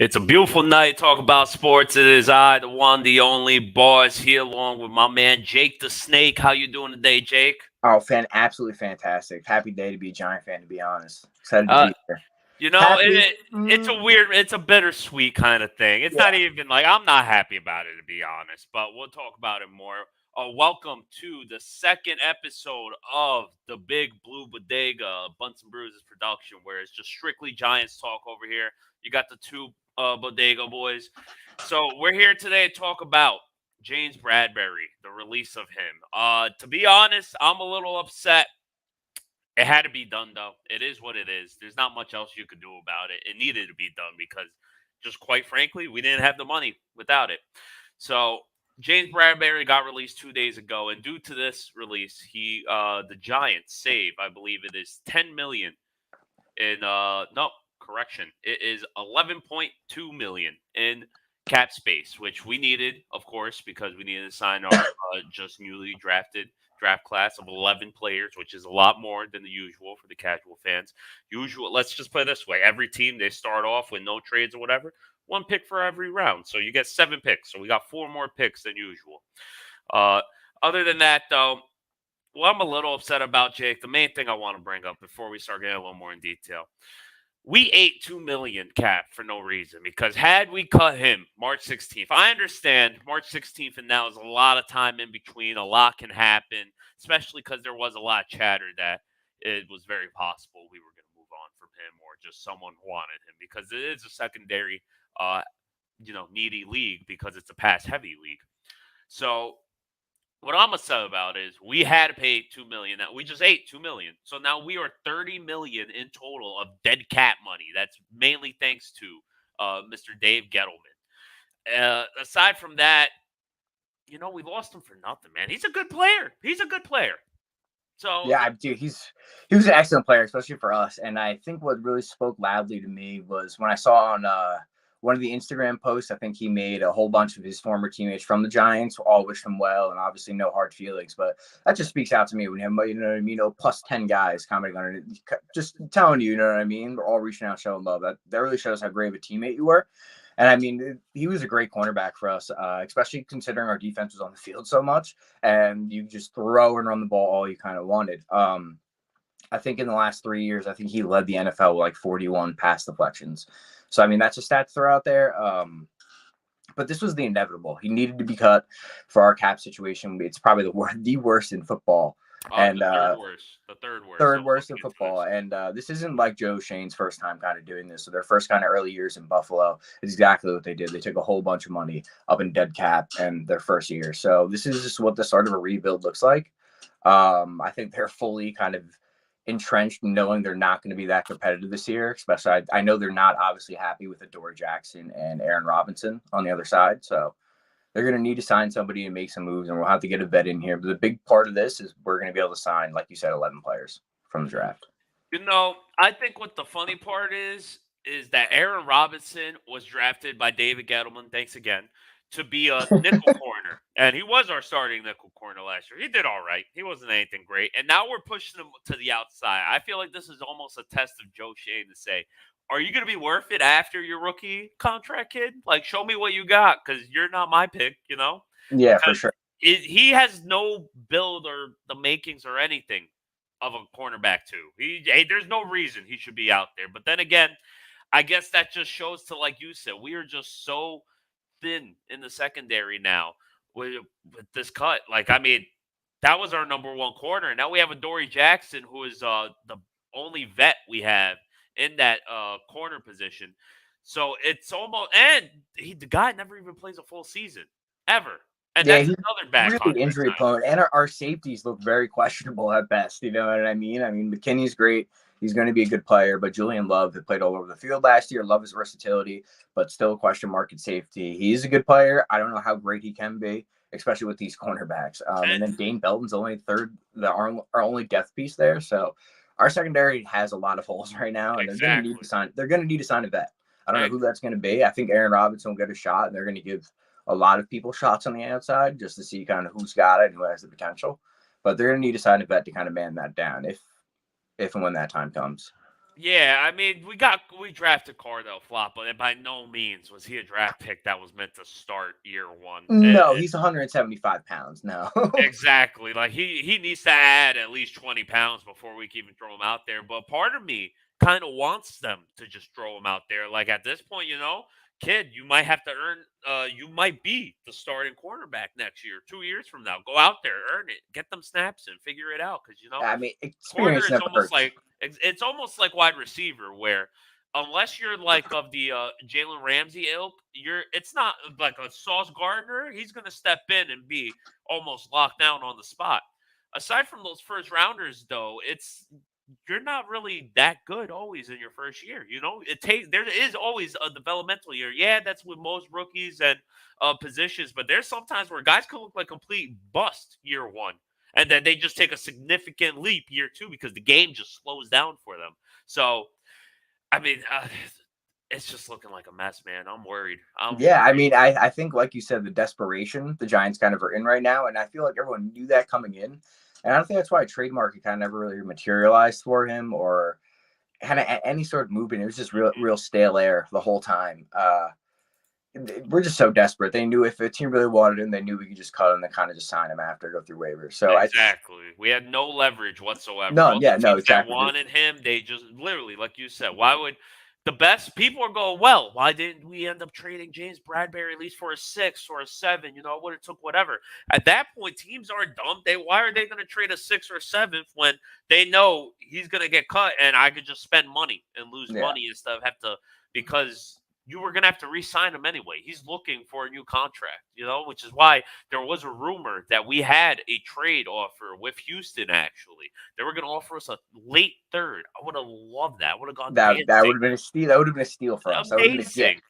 It's a beautiful night. Talk about sports. It is I, the one, the only boss here, along with my man Jake the Snake. How you doing today, Jake? Oh, absolutely fantastic. Happy day to be a Giant fan, to be honest. Excited to Uh, be here. you know, Happy? it's a weird, it's a bittersweet kind of thing. It's not Yeah. even like I'm not happy about it to be honest, but we'll talk about it more. Welcome to the second episode of the Big Blue Bodega Bunts and Bruises production, where it's just strictly Giants talk over here. You got the two Bodega boys. So we're here today to talk about James Bradberry, the release of him. To be honest, I'm a little upset. It had to be done, though. It is what it is. There's not much else you could do about it. It needed to be done because, just quite frankly, we didn't have the money without it. So James Bradberry got released 2 days ago, and due to this release, the Giants save, I believe it is 10 million in no correction, it is 11.2 million in cap space, which we needed, of course, because we needed to sign our just newly drafted draft class of 11 players, which is a lot more than the usual for the casual fans. Usual, let's just put it this way: every team they start off with no trades or whatever, one pick for every round, so you get 7 picks. So we got four more picks than usual. Uh, Other than that, though, what I'm a little upset about, Jake, the main thing I want to bring up before we start getting a little more in detail, we ate 2 million cap for no reason because had we cut him March 16th, I understand March 16th and now is a lot of time in between. A lot can happen, especially because there was a lot of chatter that it was very possible we were going to move on from him or just someone wanted him because it is a secondary, uh, needy league because it's a pass heavy league. So what I'm upset about is we had to pay 2 million. Now we just ate 2 million, so now we are 30 million in total of dead cat money. That's mainly thanks to Mr. Dave Gettleman. Aside from that, we lost him for nothing, man. He's a good player. He's a good player. So Yeah, dude, he was an excellent player, especially for us. And I think what really spoke loudly to me was when I saw on one of the Instagram posts. I think he made a whole bunch of his former teammates from the Giants all wish him well, and obviously no hard feelings. But that just speaks out to me when you have, you know what I mean, plus 10 guys commenting on it, just telling you, you know what I mean. We're all reaching out, showing love. That really shows how great of a teammate you were. And I mean, he was a great cornerback for us, especially considering our defense was on the field so much, and you just throw and run the ball all you kind of wanted. I think in the last 3 years, I think he led the NFL with like 41 pass deflections. So, I mean, that's a stat to throw out there. But this was the inevitable. He needed to be cut for our cap situation. It's probably the worst in football. And the third worst. The third worst. third worst in football. And this isn't like Joe Shane's first time kind of doing this. So their first kind of early years in Buffalo is exactly what they did. They took a whole bunch of money up in dead cap in their first year. So this is just what the start of a rebuild looks like. I think they're fully kind of entrenched, knowing they're not going to be that competitive this year. Especially, I know they're not obviously happy with Adoree Jackson and Aaron Robinson on the other side. So they're going to need to sign somebody and make some moves, and we'll have to get a vet in here. But the big part of this is we're going to be able to sign, like you said, 11 players from the draft. I think what the funny part is that Aaron Robinson was drafted by David Gettleman. Thanks again. To be a nickel corner, and he was our starting nickel corner last year. He did all right. He wasn't anything great, and now we're pushing him to the outside. I feel like this is almost a test of Joe Shane to say, "Are you going to be worth it after your rookie contract, kid? Like, show me what you got, because you're not my pick, you know." Yeah, for Because sure. he has no build or the makings or anything of a cornerback too. There's no reason he should be out there. But then again, I guess that just shows to, like you said, we are just so thin in the secondary now with, with this cut. Like, I mean, that was our number one corner. Now we have Adoree Jackson, who is the only vet we have in that corner position. So it's almost, and the guy never even plays a full season ever. And Yeah, that's he's another bad really contract injury prone, and our safeties look very questionable at best. You know what I mean? I mean, McKinney's great. He's going to be a good player, but Julian Love, that played all over the field last year, love his versatility, but still a question mark at safety. He's a good player. I don't know how great he can be, especially with these cornerbacks. And then Dane Belton's only third, our only depth piece there. So our secondary has a lot of holes right now, and Exactly. they're going to need to sign. They're going to need to sign a vet. I don't know who that's going to be. I think Aaron Robinson will get a shot, and they're going to give a lot of people shots on the outside just to see kind of who's got it and who has the potential. But they're going to need to sign a vet to kind of man that down if and when that time comes. Yeah, I mean, we drafted Cardell Flop, but by no means was he a draft pick that was meant to start year one. No, he's 175 pounds. No. Exactly. Like he needs to add at least 20 pounds before we can even throw him out there. But part of me kind of wants them to just throw him out there. Like at this point, kid, you might have to earn. You might be the starting quarterback next year, 2 years from now. Go out there, earn it, get them snaps, and figure it out. Because I mean, corner experience is never almost hurts. like it's almost like wide receiver where unless you're like of the Jalen Ramsey ilk, it's not like a Sauce Gardner. He's gonna step in and be almost locked down on the spot. Aside from those first rounders, though, it's you're not really that good always in your first year. There is always a developmental year. Yeah, that's with most rookies and positions, but there's sometimes where guys can look like complete bust year one, and then they just take a significant leap year two because the game just slows down for them. So, I mean, it's just looking like a mess, man. I'm worried. I'm Yeah, I worried. mean, I think like you said, the desperation the Giants kind of are in right now, and I feel like everyone knew that coming in, and I don't think that's why a trade market kind of never really materialized for him or kind of any sort of movement. It was just real stale air the whole time. We're just so desperate. They knew if a team really wanted him, they knew we could just cut him and kind of just sign him after go through waivers. So I Exactly. We had no leverage whatsoever. none. All the Yeah, no, teams that exactly. wanted him, they just literally, like you said, why would the best people are going, well, why didn't we end up trading James Bradberry at least for a 6 or a 7? It would have took whatever. At that point, teams are dumb. Why are they going to trade a 6 or 7th when they know he's going to get cut and I could just spend money and lose Yeah, money instead of have to because you were going to have to re-sign him anyway. He's looking for a new contract, which is why there was a rumor that we had a trade offer with Houston, actually. They were going to offer us a late third. I would have loved that. I would have gone that would dancing. have been a steal. That would have been a steal for us. That would have been a gift. Amazing.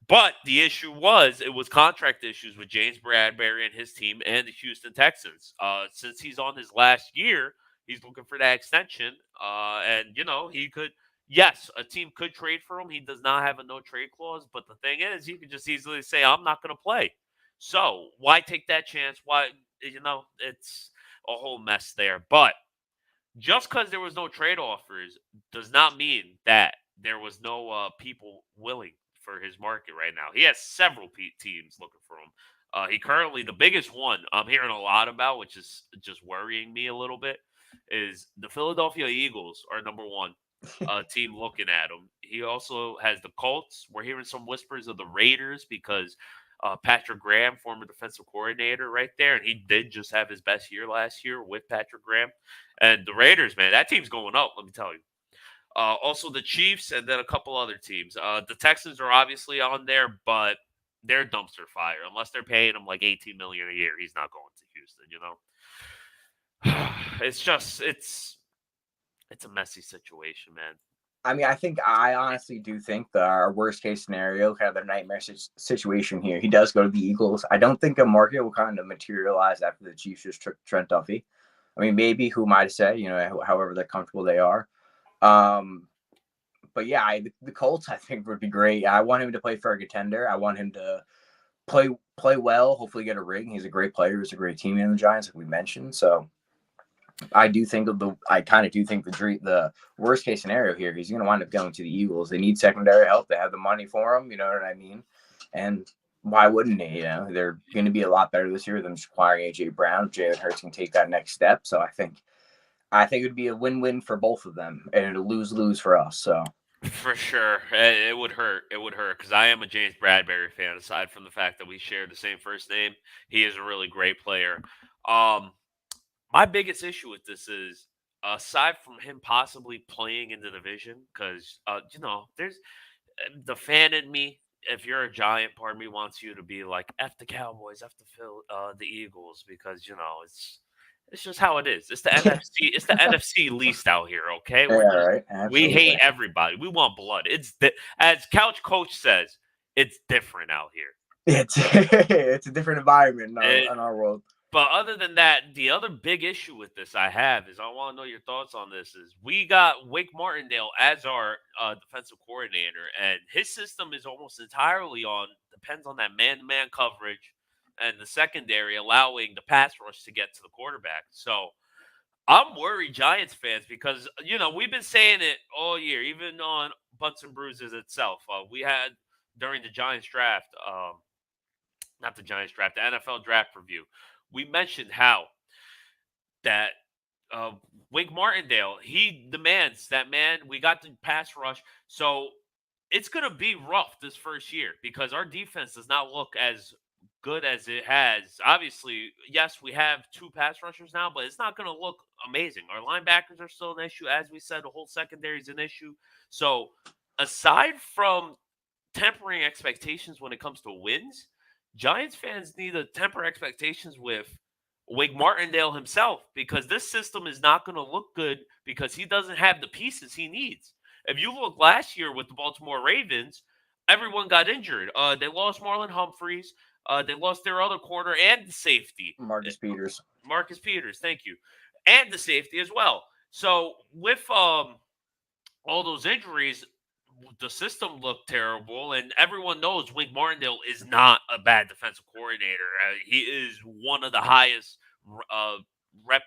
But the issue was it was contract issues with James Bradberry and his team and the Houston Texans. Since he's on his last year, he's looking for that extension. And he could. Yes, a team could trade for him. He does not have a no trade clause. But the thing is, he could just easily say, "I'm not going to play." So why take that chance? Why it's a whole mess there. But just because there was no trade offers does not mean that there was no people willing for his market right now. He has several teams looking for him. He currently the biggest one I'm hearing a lot about, which is just worrying me a little bit, is the Philadelphia Eagles are number one team looking at him. He also has the Colts. We're hearing some whispers of the Raiders because Patrick Graham, former defensive coordinator, right there, and he did just have his best year last year with Patrick Graham. And the Raiders, man, that team's going up. Let me tell you. Also, the Chiefs, and then a couple other teams. The Texans are obviously on there, but they're dumpster fire. Unless they're paying him like 18 million a year, he's not going to Houston. It's just it's a messy situation, man. I mean, I honestly do think that our worst case scenario, kind of the nightmare situation here, he does go to the Eagles. I don't think a market will kind of materialize after the Chiefs just took Trent Duffy. I mean, maybe who am I to say? However they're comfortable they are. But yeah, the Colts I think would be great. I want him to play for a contender. I want him to play well. Hopefully, get a ring. He's a great player. He's a great teammate in the Giants, like we mentioned. So I kind of do think the worst case scenario here, he's going to wind up going to the Eagles. They need secondary help. They have the money for him. You know what I mean? And why wouldn't they? They're going to be a lot better this year than just acquiring AJ Brown. Jalen Hurts can take that next step. So I think it would be a win-win for both of them and a lose-lose for us. So For sure, it would hurt. It would hurt because I am a James Bradberry fan. Aside from the fact that we share the same first name, he is a really great player. Um, my biggest issue with this is, aside from him possibly playing in the division, because there's the fan in me. If you're a Giant, part of me wants you to be like F the Cowboys, F the Eagles, because it's just how it is. It's the NFC. It's the NFC least out here. Okay, yeah, right, we hate absolutely. everybody. We want blood. As Couch Coach says, it's different out here. It's it's a different environment in It, our world. but other than that, the other big issue with this I have is I want to know your thoughts on this. Is we got Wake Martindale as our defensive coordinator, and his system is almost entirely on depends on that man-to-man coverage and the secondary allowing the pass rush to get to the quarterback. So I'm worried, Giants fans, because we've been saying it all year, even on Butts and Bruises itself. We had during the Giants draft, not the Giants draft, the NFL draft review. We mentioned how that uh, Wink Martindale, he demands that, man. We got the pass rush, so it's gonna be rough this first year because our defense does not look as good as it has. Obviously, yes, we have two pass rushers now, but it's not gonna look amazing. Our linebackers are still an issue, as we said. The whole secondary is an issue. So, aside from tempering expectations when it comes to wins, Giants fans need to temper expectations with Wake Martindale himself because this system is not going to look good because he doesn't have the pieces he needs. If you look last year with the Baltimore Ravens, everyone got injured. They lost Marlon Humphreys. They lost their other corner and the safety. Marcus Peters. Marcus Peters, thank you. And the safety as well. So with all those injuries, the system looked terrible, and everyone knows Wink Martindale is not a bad defensive coordinator. He is one of the highest rep.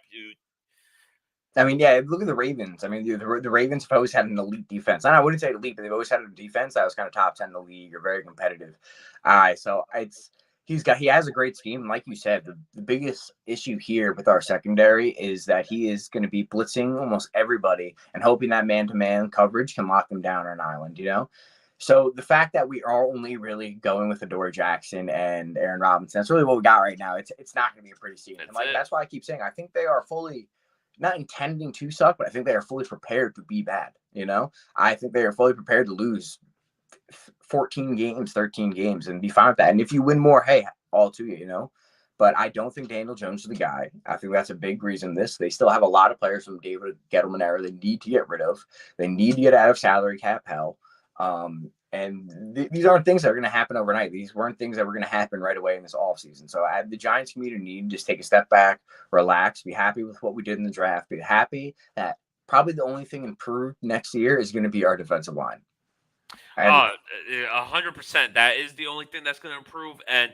I mean, yeah, look at the Ravens. I mean, the Ravens have always had an elite defense. And I wouldn't say elite, but they've always had a defense that was kind of top 10 in the league or very competitive. So he has a great scheme. And like you said, the biggest issue here with our secondary is that he is going to be blitzing almost everybody and hoping that man-to-man coverage can lock them down on an island, So the fact that we are only really going with Adoree Jackson and Aaron Robinson, that's really what we got right now. It's not going to be a pretty season. That's why I keep saying I think they are fully not intending to suck, but I think they are fully prepared to be bad. I think they are fully prepared to lose 14 games, 13 games, and be fine with that. And if you win more, hey, all to you, But I don't think Daniel Jones is the guy. I think that's a big reason. They still have a lot of players from David Gettleman era they need to get rid of. They need to get out of salary cap hell. These aren't things that are going to happen overnight. These weren't things that were going to happen right away in this offseason. So the Giants community need to just take a step back, relax, be happy with what we did in the draft, be happy that probably the only thing improved next year is going to be our defensive line. 100%. That is the only thing that's going to improve, and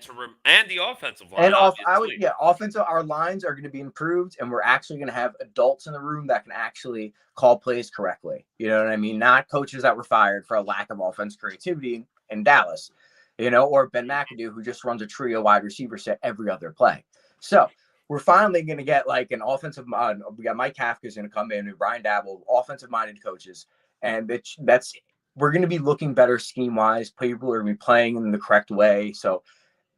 the offensive line. Offensive. Our lines are going to be improved, and we're actually going to have adults in the room that can actually call plays correctly. You know what I mean? Not coaches that were fired for a lack of offense creativity in Dallas, or Ben McAdoo who just runs a trio wide receiver set every other play. So we're finally going to get like an offensive mind. We got Mike Kafka's going to come in, and Brian Dabble, offensive minded coaches, and that's. We're going to be looking better scheme-wise. People are going to be playing in the correct way. So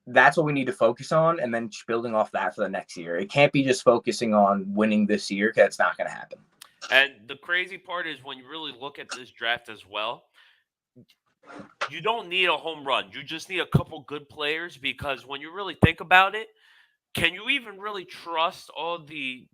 that's what we need to focus on, and then building off that for the next year. It can't be just focusing on winning this year because it's not going to happen. And the crazy part is when you really look at this draft as well, you don't need a home run. You just need a couple good players because when you really think about it, can you even really trust all the,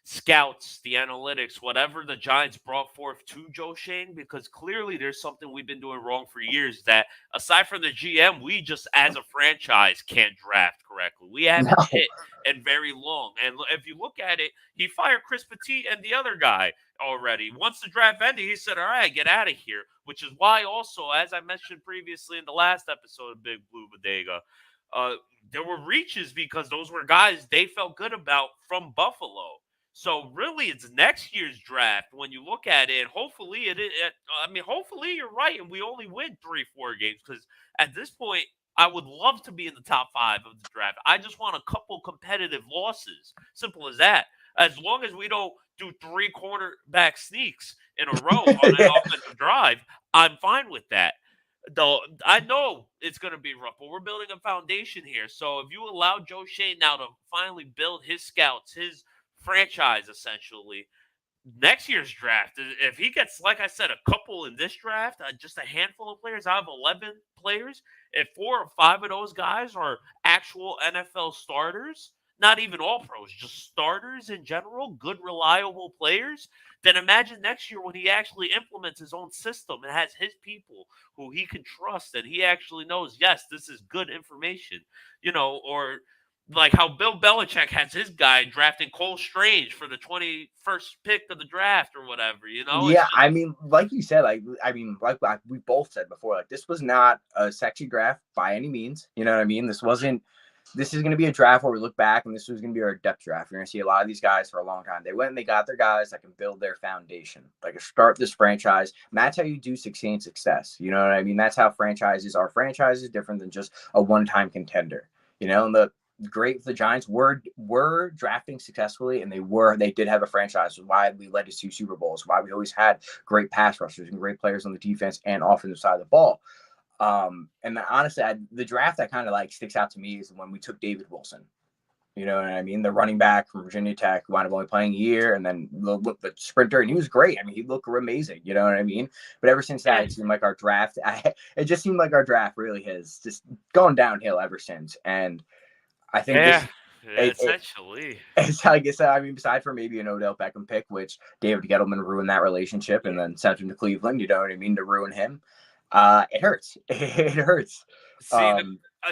scouts, the analytics, whatever the Giants brought forth to Joe Shane? Because clearly there's something we've been doing wrong for years that aside from the GM, we just as a franchise can't draft correctly. We haven't hit in very long. And if you look at it, he fired Chris Petit and the other guy already. Once the draft ended, he said, all right, get out of here, which is why also, as I mentioned previously in the last episode of Big Blue Bodega, there were reaches because those were guys they felt good about from Buffalo. So really, it's next year's draft when you look at it. Hopefully, hopefully you're right, and we only win 3-4 games because at this point, I would love to be in the top 5 of the draft. I just want a couple competitive losses. Simple as that. As long as we don't do 3 quarterback sneaks in a row on an offensive drive, I'm fine with that. Though I know it's going to be rough, but we're building a foundation here. So if you allow Joe Shane now to finally build his scouts, his franchise essentially, next year's draft, if he gets, like I said, a couple in this draft, just a handful of players out of 11 players, if 4 or 5 of those guys are actual NFL starters, not even all pros, just starters in general, good, reliable players, then imagine next year when he actually implements his own system and has his people who he can trust and he actually knows, yes, this is good information, or like how Bill Belichick has his guy drafting Cole Strange for the 21st pick of the draft or whatever, Yeah, I mean, like you said, like we both said before, like this was not a sexy draft by any means. You know what I mean? This wasn't this is going to be a draft where we look back, and this was going to be our depth draft. You're going to see a lot of these guys for a long time. They went and they got their guys that can build their foundation, like start this franchise. And that's how you do sustain success. You know what I mean? That's how franchises are. Franchises different than just a one-time contender. You know, and the Giants were drafting successfully, and they did have a franchise. Why we led to 2 Super Bowls. Why we always had great pass rushers and great players on the defense and offensive side of the ball. And honestly, the draft that kind of like sticks out to me is when we took David Wilson. You know what I mean? The running back from Virginia Tech, who wound up only playing a year, and then the sprinter, and he was great. I mean, he looked amazing. You know what I mean? But ever since that, it seemed like our draft. It just seemed like our draft really has just gone downhill ever since. And I think Essentially. it's like I said. I mean, besides for maybe an Odell Beckham pick, which David Gettleman ruined that relationship, and then sent him to Cleveland. You know what I mean? To ruin him. It hurts. It hurts. See,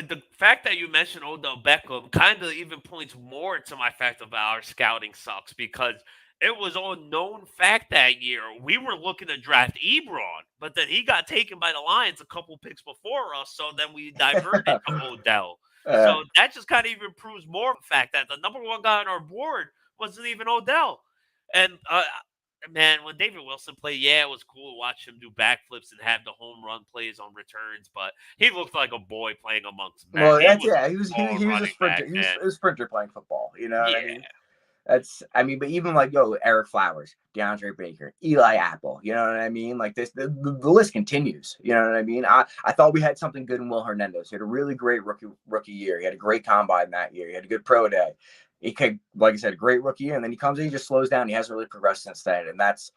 the fact that you mentioned Odell Beckham kind of even points more to my fact about our scouting sucks, because it was all known fact that year. We were looking to draft Ebron, but then he got taken by the Lions a couple picks before us, so then we diverted to Odell. So that just kind of even proves more of the fact that the number one guy on our board wasn't even Odell. And man, when David Wilson played, yeah, it was cool to watch him do backflips and have the home run plays on returns, but he looked like a boy playing amongst men. Well, He that's was he was a running back sprinter. He was then. a sprinter playing football. You know what I Yeah. mean? But even like Eric Flowers, DeAndre Baker, Eli Apple. You know what I mean? Like this, the list continues. You know what I mean? I thought we had something good in Will Hernandez. He had a really great rookie year. He had a great combine that year. He had a good pro day. He could, like I said, a great rookie year, and then he comes in, he just slows down. He hasn't really progressed since then, and that's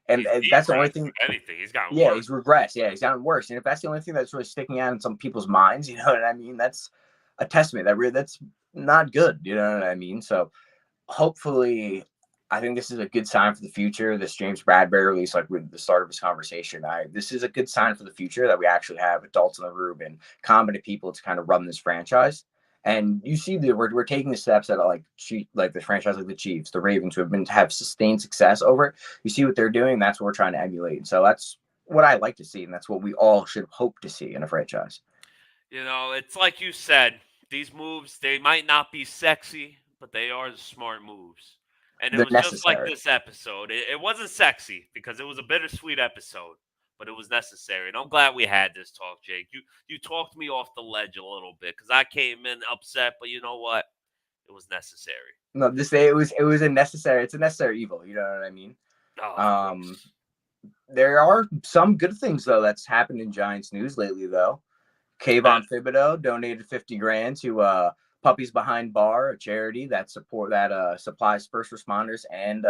He's that's the only degressed, thing. if anything. He's gotten Yeah, worse. he's regressed. Yeah, he's gotten worse. And if that's the only thing that's really sticking out in some people's minds, you know what I mean? That's a testament. That's not good. You know what I mean? So hopefully, I think this is a good sign for the future. This James Bradberry release, like with the start of this conversation, this is a good sign for the future that we actually have adults in the room and competent people to kind of run this franchise. And you see that we're taking the steps that are like the franchise, like the Chiefs, the Ravens, who have sustained success over it. You see what they're doing. That's what we're trying to emulate. And so that's what I like to see, and that's what we all should hope to see in a franchise. You know, it's like you said, these moves, they might not be sexy, but they are the smart moves. And it They're was just like necessary. this episode. It wasn't sexy because it was a bittersweet episode, but it was necessary. And I'm glad we had this talk, Jake. You talked me off the ledge a little bit because I came in upset, but you know what? It was necessary. No, this day it was a necessary. It's a necessary evil. You know what I mean? Oh, of Um, course. there are some good things though that's happened in Giants news lately though. And Kayvon Thibodeau donated 50 grand to Puppies Behind Bar, a charity that supplies first responders and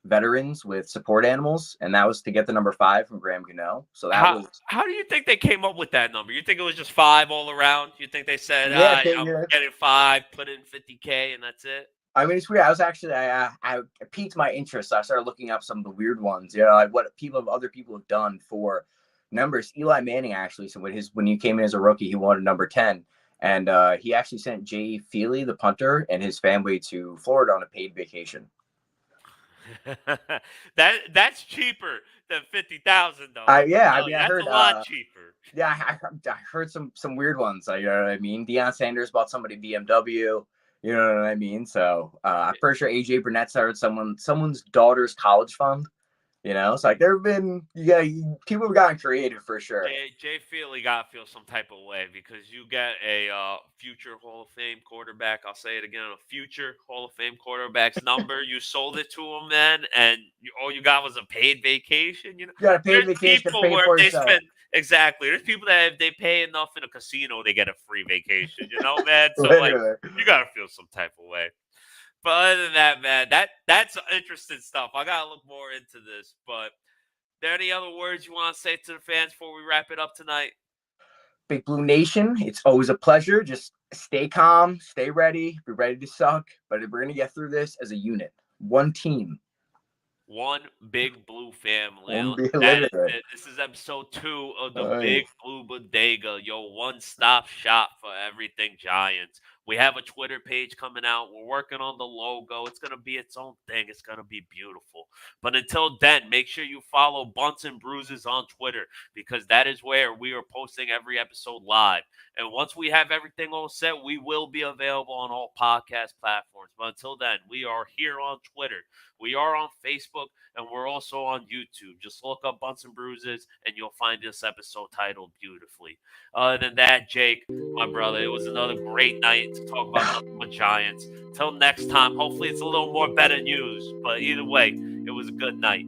veterans with support animals, and that was to get the number 5 from Graham Gano. So that how was how do you think they came up with that number? You think it was just 5 all around? You think they said, yeah, I'm getting 5, put in 50K, and that's it? I mean, it's weird. I was actually I piqued my interest. So I started looking up some of the weird ones. You know, like what other people have done for numbers. Eli Manning actually, so when he came in as a rookie, he wanted number 10, and he actually sent Jay Feely, the punter, and his family to Florida on a paid vacation. That's cheaper than 50,000 though. I yeah, I Oh, mean, I that's a heard lot cheaper. yeah, I heard some weird ones. You know what I mean? Deion Sanders bought somebody BMW. You know what I mean? So I'm pretty sure AJ Burnett started someone's daughter's college fund. You know, it's like there have been people have gotten creative for sure. Jay Feely got to feel some type of way because you get a future Hall of Fame quarterback. I'll say it again: a future Hall of Fame quarterback's number. You sold it to him, man, and all you got was a paid vacation. You know, You got to pay there's vacation to people pay where for they yourself. spend exactly. There's people that if they pay enough in a casino, they get a free vacation. You know, man. So like, Literally. you got to feel some type of way. But other than that, man, that's interesting stuff. I gotta look more into this. But there any other words you want to say to the fans before we wrap it up tonight? Big Blue Nation, it's always a pleasure. Just stay calm, stay ready, be ready to suck. But we're gonna get through this as a unit, one team, One big blue family. one be That is literally. it. This is episode 2 of the Big Blue Bodega. Yo, one stop shop for everything Giants. We have a Twitter page coming out. We're working on the logo. It's going to be its own thing. It's going to be beautiful. But until then, make sure you follow Bunts and Bruises on Twitter, because that is where we are posting every episode live. And once we have everything all set, we will be available on all podcast platforms. But until then, we are here on Twitter. We are on Facebook, and we're also on YouTube. Just look up Bunts and Bruises, and you'll find this episode titled beautifully. Other than that, Jake, my brother, it was another great night to talk about nothing but Giants. Till next time, hopefully it's a little more better news. But either way, it was a good night.